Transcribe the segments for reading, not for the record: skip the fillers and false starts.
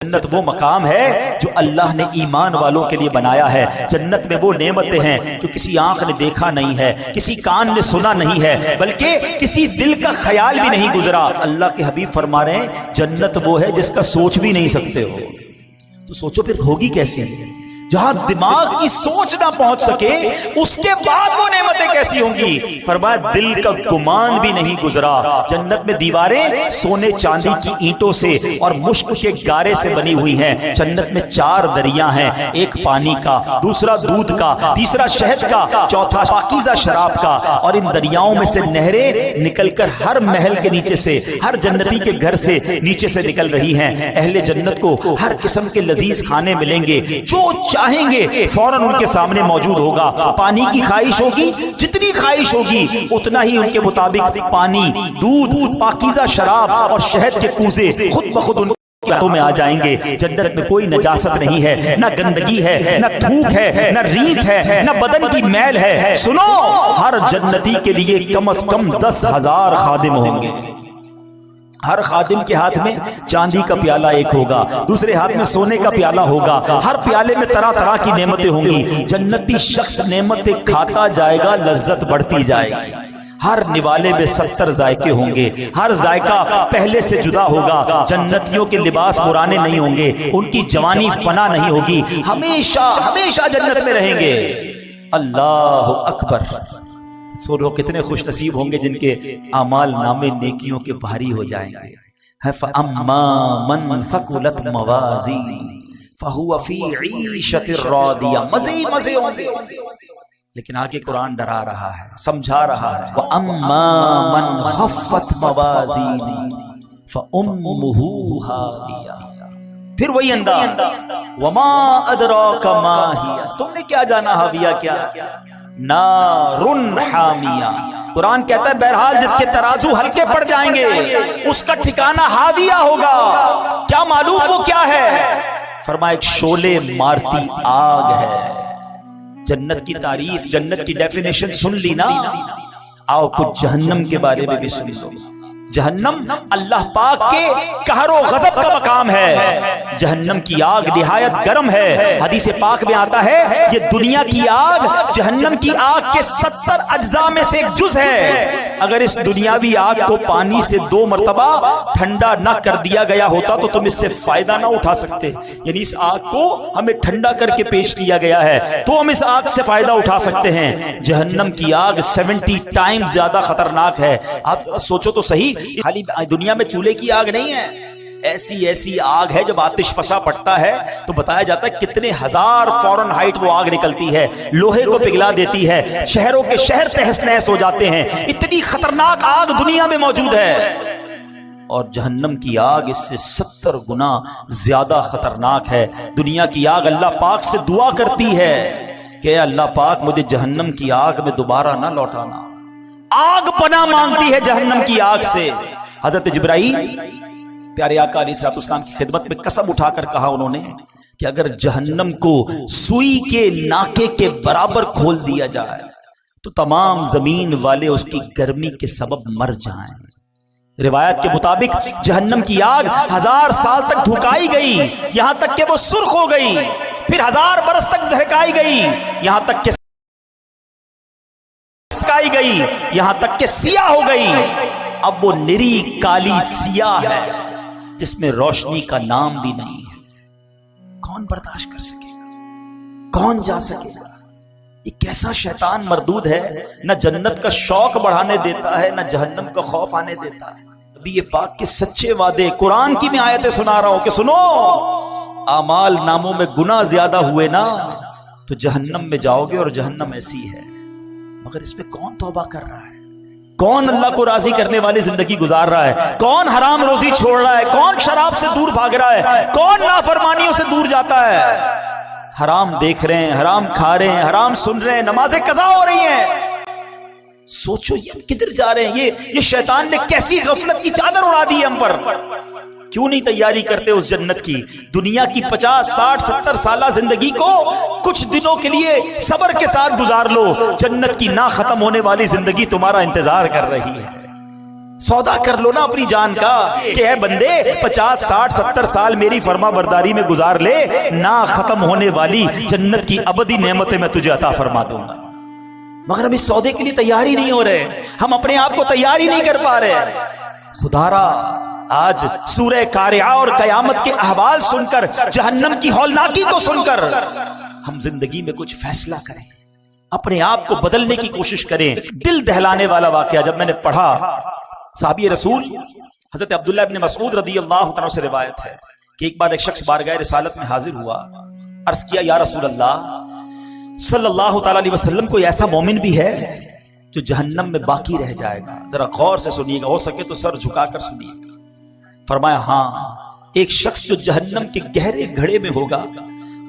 جنت وہ مقام ہے جو اللہ نے ایمان والوں کے لیے بنایا ہے۔ جنت میں وہ نعمتیں ہیں جو کسی آنکھ نے دیکھا نہیں ہے، کسی کان نے سنا نہیں ہے، بلکہ کسی دل کا خیال بھی نہیں گزرا۔ اللہ کے حبیب فرما رہے ہیں جنت وہ ہے جس کا سوچ بھی نہیں سکتے ہو۔ تو سوچو پھر ہوگی کیسی؟ جہاں دماغ کی سوچ نہ پہنچ سکے اس کے بعد وہ نعمتیں کیسی ہوں گی؟ فرمایا دل کا گمان بھی نہیں گزرا۔ جنت میں دیواریں سونے چاندی کی اینٹوں سے اور مشک کے گارے سے بنی ہوئی ہیں۔ جنت میں 4 دریا ہیں، ایک پانی کا، دوسرا دودھ کا، تیسرا شہد کا، چوتھا پاکیزہ شراب کا، اور ان دریاؤں میں سے نہریں نکل کر ہر محل کے نیچے سے، ہر جنتی کے گھر سے نیچے سے نکل رہی ہیں۔ اہل جنت کو ہر قسم کے لذیذ کھانے ملیں گے، جو چاہیں گے فوراً ان کے سامنے موجود ہوگا۔ پانی کی خواہش ہوگی، جتنی خواہش ہوگی اتنا ہی ان کے مطابق پانی، دودھ، پاکیزہ شراب اور شہد کے کوزے خود بخود ان ہاتھوں میں آ جائیں گے۔ جنت میں کوئی نجاست نہیں ہے، نہ گندگی ہے، نہ تھوک ہے، نہ ریت ہے، نہ بدن کی میل ہے۔ سنو، ہر جنتی کے لیے کم از کم 10,000 خادم ہوں گے۔ ہر خادم کے ہاتھ میں چاندی کا پیالہ ایک ہوگا، دوسرے ہاتھ میں سونے کا پیالہ ہوگا، ہر پیالے میں طرح طرح کی نعمتیں ہوں گی۔ جنتی شخص نعمتیں کھاتا جائے گا، لذت بڑھتی جائے گی۔ ہر نوالے میں 70 ذائقے ہوں گے، ہر ذائقہ پہلے سے جدا ہوگا۔ جنتیوں کے لباس پرانے نہیں ہوں گے، ان کی جوانی فنا نہیں ہوگی، ہمیشہ ہمیشہ جنت میں رہیں گے۔ اللہ اکبر! سو کتنے خوش نصیب ہوں گے جن کے اعمال نامے نیکیوں کے بھاری ہو جائیں گے۔ فَأَمَّا مَنْ ثَقُلَتْ مَوَازِينُهُ فَهُوَ فِي عِيشَةٍ رَاضِيَةٍ مزے ہوں گے۔ لیکن آگے قرآن ڈرا رہا ہے، سمجھا رہا ہے۔ وَأَمَّا مَنْ خَفَّتْ مَوَازِينُهُ فَأُمُّهُ هَاوِيَةٌ، پھر وہی انداز، وَمَا أَدْرَاكَ مَا هِيَ، تم نے کیا جانا حاویہ کیا؟ نارن حامیہ۔ قرآن کہتا ہے بہرحال جس کے ترازو ہلکے پڑ جائیں گے اس کا ٹھکانہ حاویہ ہوگا۔ کیا معلوم وہ کیا ہے؟ فرمایا ایک شعلے مارتی آگ ہے۔ جنت کی تعریف، جنت کی ڈیفینیشن سن لی نا؟ آؤ کچھ جہنم کے بارے میں بھی سن لو۔ جہنم اللہ پاک کے قہر و غضب کا مقام ہے۔ جہنم کی آگ نہایت گرم ہے۔ حدیث پاک میں آتا ہے یہ دنیا کی آگ جہنم کی آگ کے 70 اجزاء میں سے ایک جز ہے۔ اگر اس دنیاوی آگ کو پانی سے 2 مرتبہ ٹھنڈا نہ کر دیا گیا ہوتا تو تم اس سے فائدہ نہ اٹھا سکتے۔ یعنی اس آگ کو ہمیں ٹھنڈا کر کے پیش کیا گیا ہے تو ہم اس آگ سے فائدہ اٹھا سکتے ہیں۔ جہنم کی آگ 70 ٹائم زیادہ خطرناک ہے۔ آپ سوچو تو صحیح، خالی دنیا میں چولہے کی آگ نہیں ہے، ایسی آگ ہے جب آتش فشاں پڑتا ہے تو بتایا جاتا ہے کتنے ہزار فارن ہائٹ وہ آگ نکلتی ہے، لوہے کو پگھلا دیتی ہے، شہروں کے شہر تہس نہس ہو جاتے ہیں۔ اتنی خطرناک آگ دنیا میں موجود ہے، اور جہنم کی آگ اس سے 70 گنا زیادہ خطرناک ہے۔ دنیا کی آگ اللہ پاک سے دعا کرتی ہے کہ اے اللہ پاک مجھے جہنم کی آگ میں دوبارہ نہ لوٹانا۔ آگ پناہ مانگتی ہے جہنم کی آگ سے۔ حضرت جبرائیل پیارے آقا علیہ الصلوۃ والسلام کی خدمت میں قسم اٹھا کر کہا انہوں نے کہ اگر جہنم کو سوئی کے ناکے کے برابر کھول دیا جائے تو تمام زمین والے اس کی گرمی کے سبب مر جائیں۔ روایت کے مطابق جہنم کی آگ 1000 سال تک دھکائی گئی، یہاں تک کہ وہ سرخ ہو گئی، پھر 1000 برس تک دھکائی گئی، یہاں تک کہ گئی، یہاں تک کہ سیاہ ہو گئی۔ اب وہ نری کالی سیاہ ہے جس میں روشنی کا نام بھی نہیں ہے۔ کون برداشت کر سکے گا؟ کون جا سکے گا؟ یہ کیسا شیطان مردود ہے، نہ جنت کا شوق بڑھانے دیتا ہے نہ جہنم کا خوف آنے دیتا ہے۔ ابھی یہ پاک کے سچے وعدے، قرآن کی میں آیتیں سنا رہا ہوں کہ سنو، اعمال ناموں میں گناہ زیادہ ہوئے نا تو جہنم میں جاؤ گے، اور جہنم ایسی ہے، مگر اس میں کون توبہ کر رہا ہے؟ کون اللہ کو راضی کرنے والی زندگی گزار رہا ہے؟ کون حرام روزی چھوڑ رہا ہے؟ کون شراب سے دور بھاگ رہا ہے؟ کون نافرمانیوں سے دور جاتا ہے؟ حرام دیکھ رہے ہیں، حرام کھا رہے ہیں، حرام سن رہے ہیں، نمازیں قضا ہو رہی ہیں۔ سوچو یہ کدھر جا رہے ہیں؟ یہ شیطان نے کیسی غفلت کی چادر اڑا دی ہے ہم پر۔ کیوں نہیں تیاری کرتے اس جنت کی؟ دنیا کی 50 60 70 سالہ زندگی کو کچھ دنوں کے لیے صبر کے ساتھ گزار لو، جنت کی نہ ختم ہونے والی زندگی تمہارا انتظار کر رہی ہے۔ سودا کر لو نا اپنی جان کا کہ اے بندے 50 60 70 سال میری فرما برداری میں گزار لے، نہ ختم ہونے والی جنت کی ابدی نعمتیں میں تجھے عطا فرما دوں گا۔ مگر ہم اس سودے کے لیے تیار ہی نہیں ہو رہے، ہم اپنے آپ کو تیار ہی نہیں کر پا رہے۔ خدا را آج سورہ قارعہ اور قیامت کے احوال سن کر، جہنم کی ہولناکی کو سن کر ہم زندگی میں کچھ فیصلہ کریں، اپنے آپ کو بدلنے کی کوشش کریں۔ دل دہلانے والا واقعہ جب میں نے پڑھا، صحابی رسول حضرت عبداللہ ابن مسعود رضی اللہ عنہ سے روایت ہے کہ ایک بار ایک شخص بارگاہ رسالت میں حاضر ہوا، عرض کیا یا رسول اللہ صلی اللہ تعالی علیہ وسلم، کوئی ایسا مومن بھی ہے جو جہنم میں باقی رہ جائے گا؟ ذرا غور سے سنیے گا، ہو سکے تو سر جھکا کر سنیے گا۔ فرمایا ہاں، ایک شخص جو جہنم کے گہرے گھڑے میں ہوگا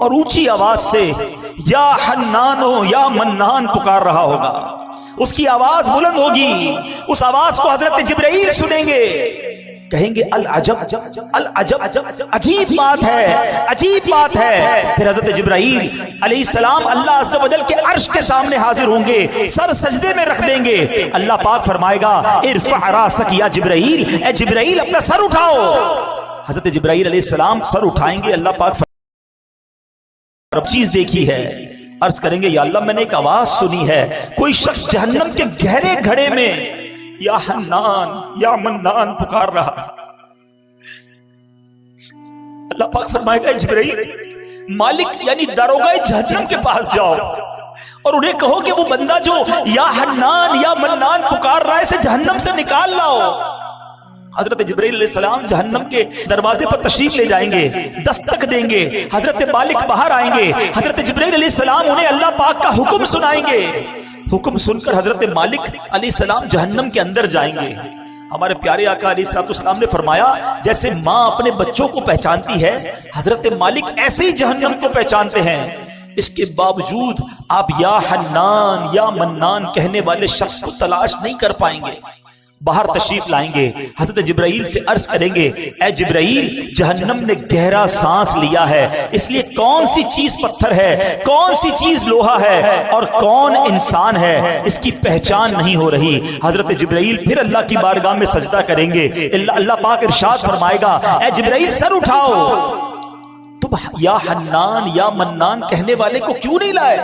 اور اونچی آواز سے یا حنانو یا منان پکار رہا ہوگا، اس کی آواز بلند ہوگی، اس آواز کو حضرت جبرائیل سنیں گے، کہیں گے العجب العجب، عجیب بات ہے، عجیب بات ہے۔ پھر حضرت جبرائیل علیہ السلام اللہ عز و جل کے عرش کے سامنے حاضر ہوں گے، سر سجدے میں رکھ دیں گے۔ اللہ پاک فرمائے گا ارفع راسک یا جبرائیل، اے جبرائیل اپنا سر اٹھاؤ۔ حضرت جبرائیل علیہ السلام سر اٹھائیں گے، اللہ پاک رب چیز دیکھی ہے، عرض کریں گے یا اللہ میں نے ایک آواز سنی ہے، کوئی شخص جہنم کے گہرے گھڑے میں یا حنان یا منان پکار رہا۔ اللہ پاک فرمائے گا جبرائیل مالک یعنی داروغہ جہنم کے پاس جاؤ اور انہیں کہو کہ وہ بندہ جو یا حنان یا منان پکار رہا ہے اسے جہنم سے نکال لاؤ۔ حضرت جبرائیل علیہ السلام جہنم کے دروازے پر تشریف لے جائیں گے، دستک دیں گے، حضرت مالک باہر آئیں گے، حضرت جبرائیل علیہ السلام انہیں اللہ پاک کا حکم سنائیں گے۔ حکم سن کر حضرت مالک علیہ السلام جہنم کے اندر جائیں گے۔ ہمارے پیارے آقا علیہ السلام نے فرمایا جیسے ماں اپنے بچوں کو پہچانتی ہے، حضرت مالک ایسے ہی جہنم کو پہچانتے ہیں۔ اس کے باوجود آپ یا حنان یا منان کہنے والے شخص کو تلاش نہیں کر پائیں گے۔ باہر تشریف لائیں گے، حضرت جبرائیل سے عرض کریں گے اے جبرائیل جہنم نے گہرا سانس لیا ہے، اس لیے کون سی چیز پتھر ہے، کون سی چیز لوہا ہے اور کون انسان ہے، اس کی پہچان نہیں ہو رہی۔ حضرت جبرائیل پھر اللہ کی بارگاہ میں سجدہ کریں گے، اللہ پاک ارشاد فرمائے گا اے جبرائیل سر اٹھاؤ، تم یا حنان یا منان کہنے والے کو کیوں نہیں لائے؟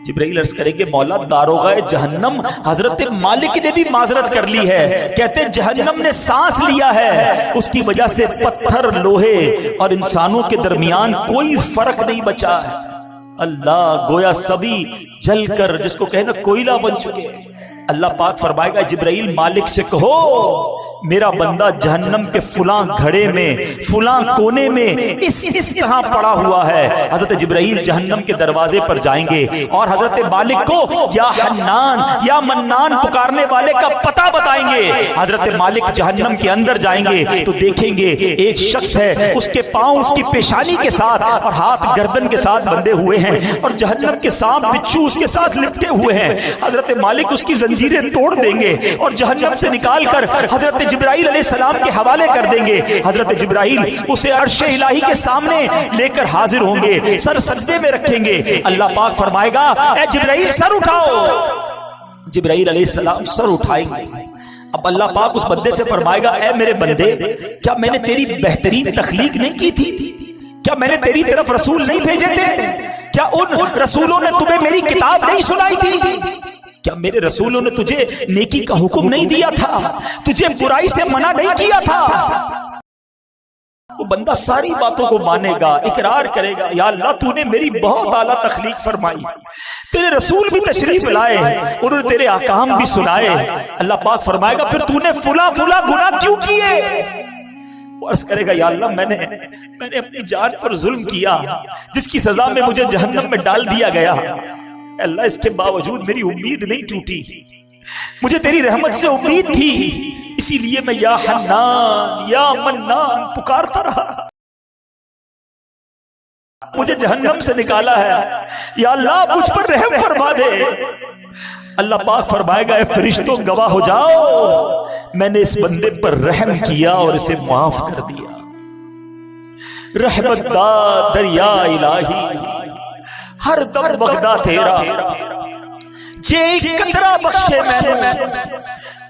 جبرائیل عرض کریں گے مولا داروغہ جہنم حضرت مالک نے بھی معذرت کر لی ہے، کہتے جہنم نے سانس لیا ہے، اس کی وجہ سے پتھر لوہے اور انسانوں کے درمیان کوئی فرق نہیں بچا۔ اللہ گویا سبھی جل کر جس کو کہنا کوئلہ بن چکے۔ اللہ پاک فرمائے گا جبرائیل مالک سے کہو میرا بندہ جہنم کے فلاں گھڑے میں فلاں کونے میں اس طرح پڑا ہوا ہے۔ حضرت جبرائیل جہنم کے دروازے پر جائیں گے اور حضرت مالک کو یا حنان یا منان پکارنے والے کا پتہ بتائیں گے۔ حضرت مالک جہنم کے اندر جائیں گے تو دیکھیں گے ایک شخص ہے، اس کے پاؤں اس کی پیشانی کے ساتھ اور ہاتھ گردن کے ساتھ بندھے ہوئے ہیں اور جہنم کے سانپ بچھو اس کے ساتھ لپٹے ہوئے ہیں۔ حضرت مالک اس کی زنجیریں توڑ دیں گے اور جہنم سے نکال کر حضرت جبرائیل علیہ السلام کے حوالے کر دیں گے۔ حضرت جبرائیل اسے عرش الہی کے سامنے لے کر حاضر ہوں گے، سر سجدے میں رکھیں گے۔ اللہ پاک فرمائے گا اے جبرائیل سر اٹھاؤ۔ جبرائیل علیہ السلام سر اٹھائیں گے۔ اب اللہ پاک اس بندے سے فرمائے گا اے میرے بندے کیا میں نے تیری بہترین تخلیق نہیں کی تھی؟ کیا میں نے تیری طرف رسول نہیں بھیجے تھے؟ کیا ان رسولوں نے تمہیں میری کتاب نہیں سنائی تھی؟ کیا میرے رسولوں نے تجھے نیکی کا حکم نہیں دیا تھا؟ تجھے برائی سے منع نہیں کیا تھا؟ وہ بندہ ساری باتوں کو مانے گا، اقرار کرے گا یا اللہ تو نے میری بہت اعلیٰ تخلیق فرمائی، تیرے رسول بھی تشریف لائے، انہوں نے تیرے احکام بھی سنائے۔ اللہ پاک فرمائے گا پھر تو نے فلاں فلاں گناہ کیوں کیے؟ وہ عرض کرے گا یا اللہ میں نے اپنی جان پر ظلم کیا جس کی سزا میں مجھے جہنم میں ڈال دیا گیا۔ اللہ اس کے باوجود میری امید نہیں ٹوٹی، مجھے تیری رحمت سے امید تھی، اسی لیے میں یا حنان یا منان پکارتا رہا، مجھے جہنم سے نکالا ہے، یا اللہ مجھ پر رحم فرما دے۔ اللہ پاک فرمائے گا اے فرشتوں گواہ ہو جاؤ میں نے اس بندے پر رحم کیا اور اسے معاف کر دیا۔ رحمت دا دریا الہی ہر دم وغدہ تیرا، جے قطرہ بخشے میں